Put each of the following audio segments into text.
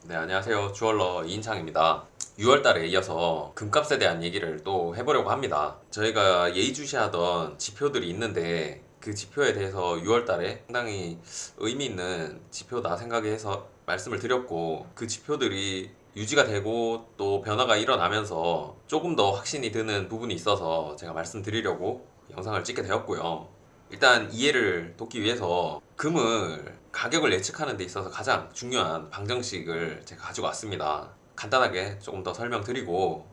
네, 안녕하세요. 주얼러 이인창입니다. 6월달에 이어서 금값에 대한 얘기를 또 해보려고 합니다. 저희가 예의주시하던 지표들이 있는데 그 지표에 대해서 6월달에 상당히 의미 있는 지표다 생각해서 말씀을 드렸고, 그 지표들이 유지가 되고 또 변화가 일어나면서 조금 더 확신이 드는 부분이 있어서 제가 말씀드리려고 영상을 찍게 되었고요. 일단 이해를 돕기 위해서 금을 가격을 예측하는 데 있어서 가장 중요한 방정식을 제가 가지고 왔습니다. 간단하게 조금 더 설명드리고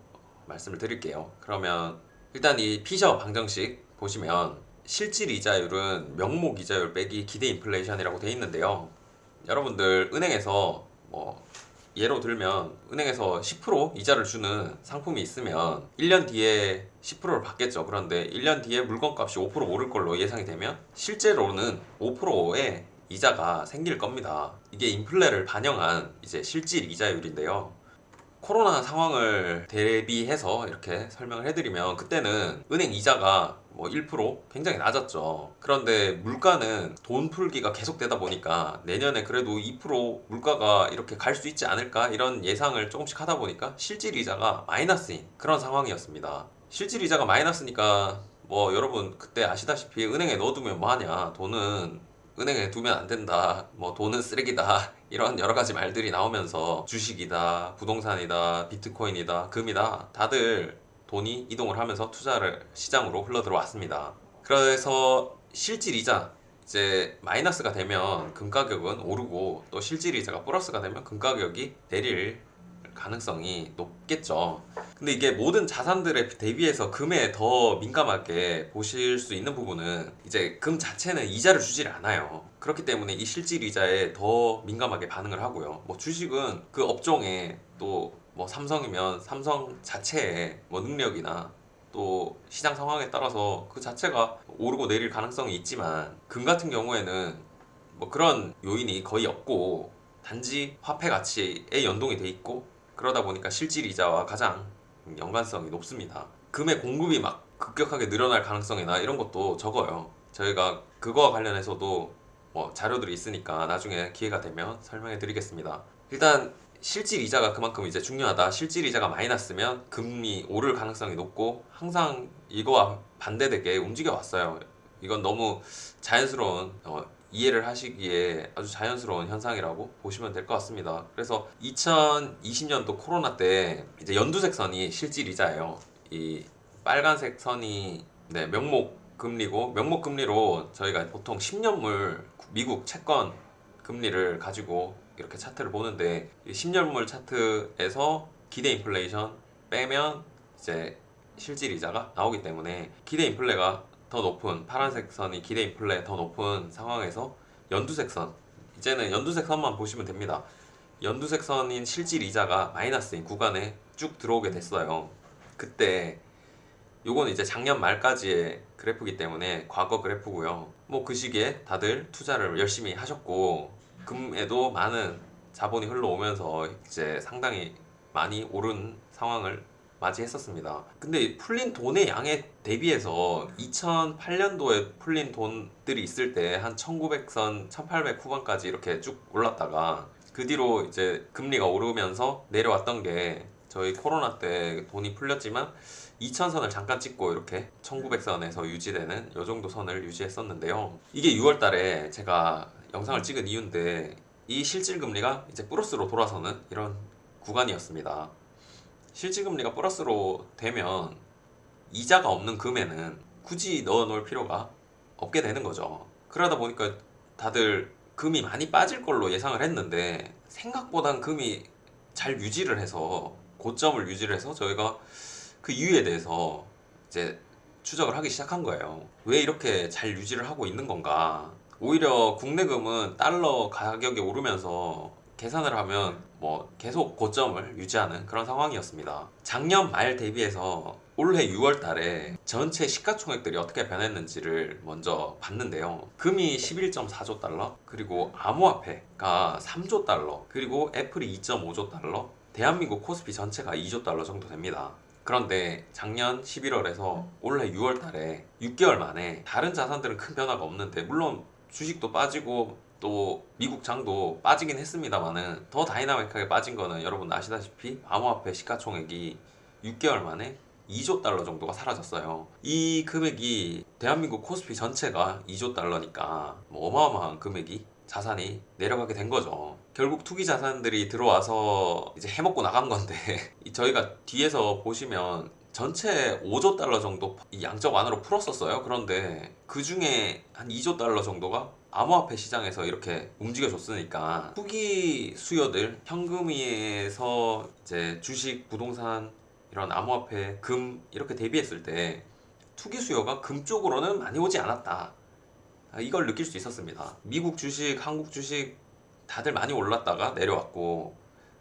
말씀을 드릴게요. 그러면 일단 이 피셔 방정식 보시면 실질 이자율은 명목 이자율 빼기 기대 인플레이션이라고 되어 있는데요. 여러분들 은행에서 예로 들면 은행에서 10% 이자를 주는 상품이 있으면 1년 뒤에 10%를 받겠죠. 그런데 1년 뒤에 물건값이 5% 오를 걸로 예상이 되면 실제로는 5%의 이자가 생길 겁니다. 이게 인플레를 반영한 이제 실질 이자율인데요. 코로나 상황을 대비해서 이렇게 설명을 해드리면, 그때는 은행 이자가 1% 굉장히 낮았죠. 그런데 물가는 돈 풀기가 계속되다 보니까 내년에 그래도 2% 물가가 이렇게 갈 수 있지 않을까, 이런 예상을 조금씩 하다 보니까 실질 이자가 마이너스인 그런 상황이었습니다. 실질 이자가 마이너스니까 여러분 그때 아시다시피 은행에 넣어두면 뭐하냐, 돈은 은행에 두면 안 된다, 돈은 쓰레기다, 이런 여러 가지 말들이 나오면서 주식이다, 부동산이다, 비트코인이다, 금이다, 다들 돈이 이동을 하면서 투자를 시장으로 흘러 들어왔습니다. 그래서 실질 이자 이제 마이너스가 되면 금 가격은 오르고, 또 실질 이자가 플러스가 되면 금 가격이 내릴 가능성이 높겠죠. 근데 이게 모든 자산들에 대비해서 금에 더 민감하게 보실 수 있는 부분은, 이제 금 자체는 이자를 주질 않아요. 그렇기 때문에 이 실질 이자에 더 민감하게 반응을 하고요. 주식은 그 업종에, 또 삼성이면 삼성 자체의 능력이나 또 시장 상황에 따라서 그 자체가 오르고 내릴 가능성이 있지만, 금 같은 경우에는 그런 요인이 거의 없고 단지 화폐 가치에 연동이 돼 있고, 그러다 보니까 실질 이자와 가장 연관성이 높습니다. 금의 공급이 막 급격하게 늘어날 가능성이나 이런 것도 적어요. 저희가 그거와 관련해서도 자료들이 있으니까 나중에 기회가 되면 설명해 드리겠습니다. 일단 실질 이자가 그만큼 이제 중요하다. 실질 이자가 마이너스면 금이 오를 가능성이 높고, 항상 이거와 반대되게 움직여 왔어요. 이건 너무 자연스러운, 이해를 하시기에 아주 자연스러운 현상이라고 보시면 될 것 같습니다. 그래서 2020년도 코로나 때 이제 연두색 선이 실질 이자예요. 이 빨간색 선이 명목 금리고, 명목 금리로 저희가 보통 10년물 미국 채권 금리를 가지고 이렇게 차트를 보는데, 이 10년물 차트에서 기대 인플레이션 빼면 이제 실질 이자가 나오기 때문에, 기대 인플레가 더 높은 파란색 선이 기대 인플레 더 높은 상황에서 연두색 선, 이제는 연두색 선만 보시면 됩니다. 연두색 선인 실질 이자가 마이너스인 구간에 쭉 들어오게 됐어요. 그때 요거는 이제 작년 말까지의 그래프이기 때문에 과거 그래프고요. 그 시기에 다들 투자를 열심히 하셨고, 금에도 많은 자본이 흘러오면서 이제 상당히 많이 오른 상황을 맞이했었습니다. 근데 풀린 돈의 양에 대비해서 2008년도에 풀린 돈들이 있을 때 한 1900선, 1800 후반까지 이렇게 쭉 올랐다가, 그 뒤로 이제 금리가 오르면서 내려왔던 게, 저희 코로나 때 돈이 풀렸지만 2000선을 잠깐 찍고 이렇게 1900선에서 유지되는 요 정도 선을 유지했었는데요. 이게 6월 달에 제가 영상을 찍은 이유인데, 이 실질금리가 이제 플러스로 돌아서는 이런 구간이었습니다. 실질금리가 플러스로 되면 이자가 없는 금에는 굳이 넣어 놓을 필요가 없게 되는 거죠. 그러다 보니까 다들 금이 많이 빠질 걸로 예상을 했는데, 생각보단 금이 잘 유지를 해서, 고점을 유지를 해서 저희가 그 이유에 대해서 이제 추적을 하기 시작한 거예요. 왜 이렇게 잘 유지를 하고 있는 건가? 오히려 국내 금은 달러 가격이 오르면서 계산을 하면 계속 고점을 유지하는 그런 상황이었습니다. 작년 말 대비해서 올해 6월 달에 전체 시가총액들이 어떻게 변했는지를 먼저 봤는데요. 금이 11.4조 달러, 그리고 암호화폐가 3조 달러, 그리고 애플이 2.5조 달러, 대한민국 코스피 전체가 2조 달러 정도 됩니다. 그런데 작년 11월에서 올해 6월 달에 6개월 만에 다른 자산들은 큰 변화가 없는데, 물론 주식도 빠지고 또 미국 장도 빠지긴 했습니다만은 더 다이나믹하게 빠진 거는 여러분 아시다시피 암호화폐 시가총액이 6개월 만에 2조 달러 정도가 사라졌어요. 이 금액이 대한민국 코스피 전체가 2조 달러니까 뭐 어마어마한 금액이 자산이 내려가게 된 거죠. 결국 투기 자산들이 들어와서 이제 해먹고 나간 건데 저희가 뒤에서 보시면 전체 5조 달러 정도 이 양적 완화로 풀었었어요. 그런데 그 중에 한 2조 달러 정도가 암호화폐 시장에서 이렇게 움직여줬으니까 투기 수요들, 현금위에서 이제 주식, 부동산, 이런 암호화폐, 금 이렇게 대비했을 때 투기 수요가 금 쪽으로는 많이 오지 않았다. 이걸 느낄 수 있었습니다. 미국 주식, 한국 주식 다들 많이 올랐다가 내려왔고,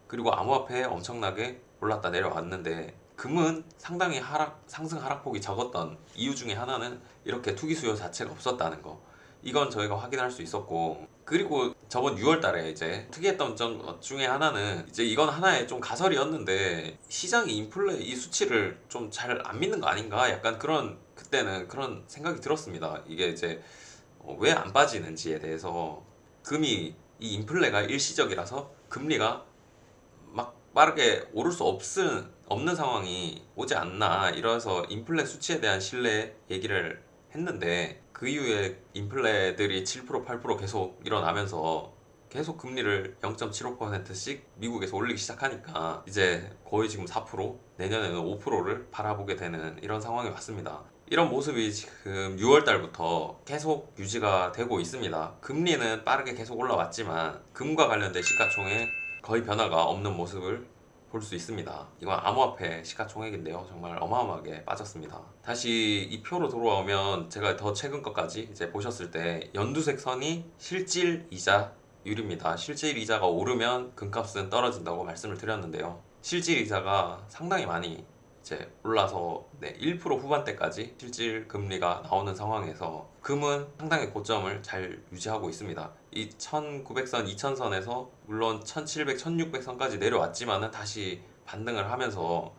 그리고 암호화폐 엄청나게 올랐다 내려왔는데 금은 상당히 상승 하락폭이 적었던 이유 중에 하나는 이렇게 투기 수요 자체가 없었다는 거. 이건 저희가 확인할 수 있었고, 그리고 저번 6월 달에 이제 특이했던 점 중에 하나는 이제 이건 하나의 좀 가설이었는데 시장이 인플레 이 수치를 좀 잘 안 믿는 거 아닌가? 약간 그때는 그런 생각이 들었습니다. 이게 이제 왜 안 빠지는지에 대해서 금이 이 인플레가 일시적이라서 금리가 막 빠르게 오를 수 없는 상황이 오지 않나 이래서 인플레 수치에 대한 신뢰 얘기를 했는데 그 이후에 인플레들이 7% 8% 계속 일어나면서 계속 금리를 0.75%씩 미국에서 올리기 시작하니까 이제 거의 지금 4% 내년에는 5%를 바라보게 되는 이런 상황이 왔습니다. 이런 모습이 지금 6월 달부터 계속 유지가 되고 있습니다. 금리는 빠르게 계속 올라왔지만 금과 관련된 시가총액 거의 변화가 없는 모습을 볼 수 있습니다. 이건 암호화폐 시가총액인데요. 정말 어마어마하게 빠졌습니다. 다시 이 표로 돌아오면 제가 더 최근 것까지 이제 보셨을 때 연두색 선이 실질 이자율입니다. 실질 이자가 오르면 금값은 떨어진다고 말씀을 드렸는데요. 실질 이자가 상당히 많이 이제 올라서 1% 후반대까지 실질 금리가 나오는 상황에서 금은 상당히 고점을 잘 유지하고 있습니다. 이 1900선, 2000선에서 물론 1700, 1600선까지 내려왔지만은 다시 반등을 하면서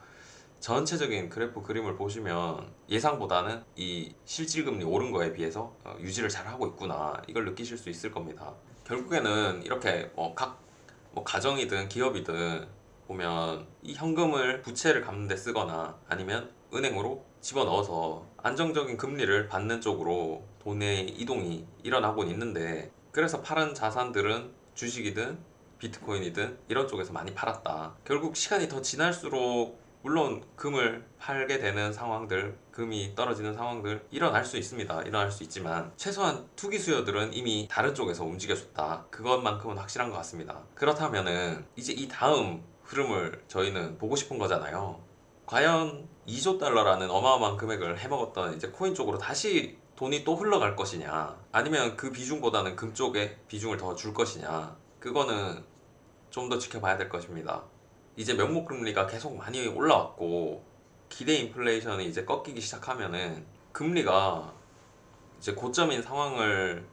전체적인 그래프 그림을 보시면 예상보다는 이 실질금리 오른 거에 비해서 유지를 잘 하고 있구나 이걸 느끼실 수 있을 겁니다. 결국에는 이렇게 가정이든 기업이든 보면 이 현금을 부채를 갚는 데 쓰거나 아니면 은행으로 집어넣어서 안정적인 금리를 받는 쪽으로 돈의 이동이 일어나고 있는데 그래서 파란 자산들은 주식이든 비트코인이든 이런 쪽에서 많이 팔았다. 결국 시간이 더 지날수록 물론 금을 팔게 되는 상황들, 금이 떨어지는 상황들 일어날 수 있습니다. 일어날 수 있지만 최소한 투기 수요들은 이미 다른 쪽에서 움직여줬다. 그것만큼은 확실한 것 같습니다. 그렇다면은 이제 이 다음 흐름을 저희는 보고 싶은 거잖아요. 과연 2조 달러라는 어마어마한 금액을 해먹었던 이제 코인 쪽으로 다시 돈이 또 흘러갈 것이냐, 아니면 그 비중보다는 금 쪽에 비중을 더 줄 것이냐, 그거는 좀 더 지켜봐야 될 것입니다. 이제 명목금리가 계속 많이 올라왔고 기대 인플레이션이 이제 꺾이기 시작하면은 금리가 이제 고점인 상황을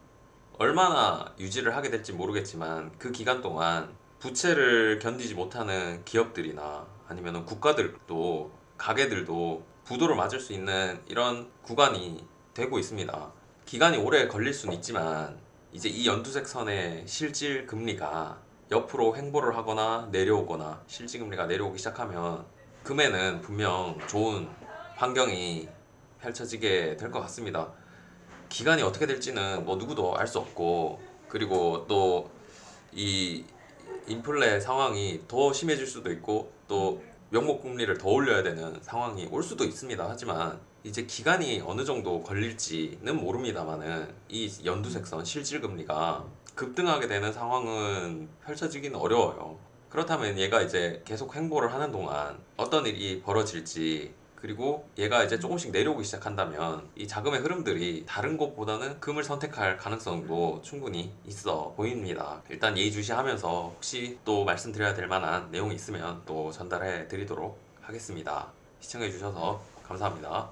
얼마나 유지를 하게 될지 모르겠지만 그 기간 동안 부채를 견디지 못하는 기업들이나 아니면 국가들도 가게들도 부도를 맞을 수 있는 이런 구간이 되고 있습니다. 기간이 오래 걸릴 수는 있지만 이제 이 연두색 선의 실질 금리가 옆으로 횡보를 하거나 내려오거나 실질 금리가 내려오기 시작하면 금에는 분명 좋은 환경이 펼쳐지게 될 것 같습니다. 기간이 어떻게 될지는 뭐 누구도 알 수 없고, 그리고 또 이 인플레 상황이 더 심해질 수도 있고 또 명목금리를 더 올려야 되는 상황이 올 수도 있습니다. 하지만 이제 기간이 어느 정도 걸릴지는 모릅니다만은 이 연두색선 실질금리가 급등하게 되는 상황은 펼쳐지기는 어려워요. 그렇다면 얘가 이제 계속 횡보를 하는 동안 어떤 일이 벌어질지, 그리고 얘가 이제 조금씩 내려오기 시작한다면 이 자금의 흐름들이 다른 곳보다는 금을 선택할 가능성도 충분히 있어 보입니다. 일단 예의주시하면서 혹시 또 말씀드려야 될 만한 내용이 있으면 또 전달해 드리도록 하겠습니다. 시청해 주셔서 감사합니다.